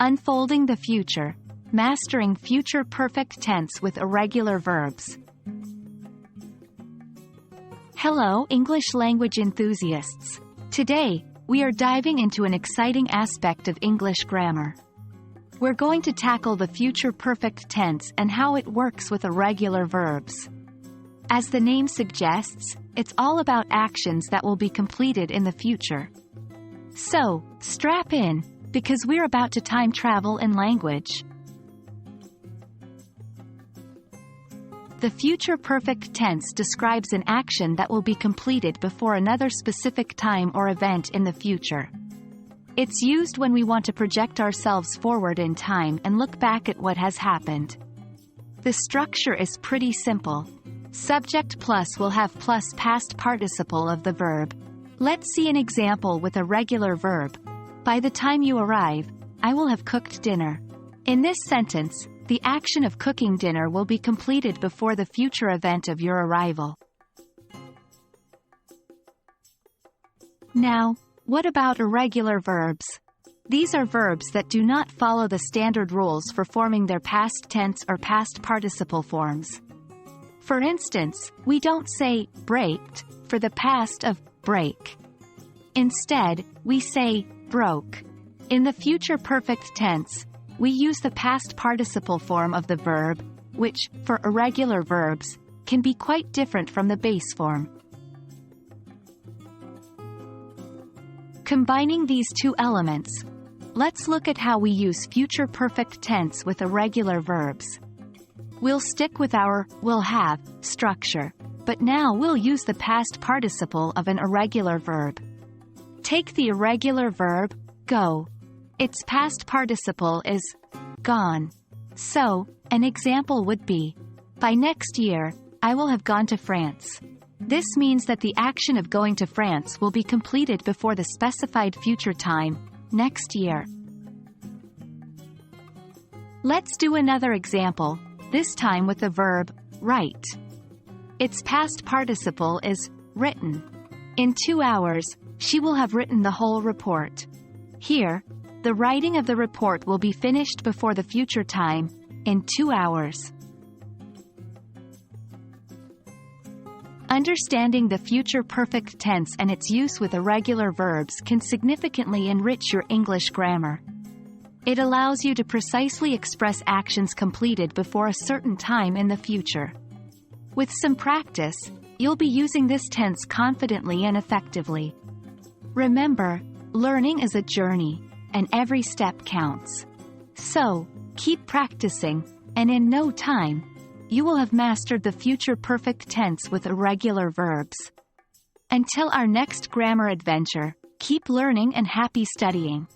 Unfolding the future. Mastering future perfect tense with irregular verbs. Hello, English language enthusiasts. Today, we are diving into an exciting aspect of English grammar. We're going to tackle the future perfect tense and how it works with irregular verbs. As the name suggests, it's all about actions that will be completed in the future. So, strap in, because we're about to time travel in language. The future perfect tense describes an action that will be completed before another specific time or event in the future. It's used when we want to project ourselves forward in time and look back at what has happened. The structure is pretty simple. Subject plus will have plus past participle of the verb. Let's see an example with a regular verb. By the time you arrive, I will have cooked dinner. In this sentence, the action of cooking dinner will be completed before the future event of your arrival. Now, what about irregular verbs? These are verbs that do not follow the standard rules for forming their past tense or past participle forms. For instance, we don't say braked for the past of break. Instead, we say broke. In the future perfect tense, we use the past participle form of the verb, which, for irregular verbs, can be quite different from the base form. Combining these two elements, let's look at how we use future perfect tense with irregular verbs. We'll stick with our will have structure, but now we'll use the past participle of an irregular verb. Take the irregular verb, go. Its past participle is gone. So, an example would be, by next year, I will have gone to France. This means that the action of going to France will be completed before the specified future time, next year. Let's do another example, this time with the verb write. Its past participle is written. In 2 hours, she will have written the whole report. Here, the writing of the report will be finished before the future time, in 2 hours. Understanding the future perfect tense and its use with irregular verbs can significantly enrich your English grammar. It allows you to precisely express actions completed before a certain time in the future. With some practice, you'll be using this tense confidently and effectively. Remember, learning is a journey, and every step counts. So, keep practicing, and in no time, you will have mastered the future perfect tense with irregular verbs. Until our next grammar adventure, keep learning and happy studying.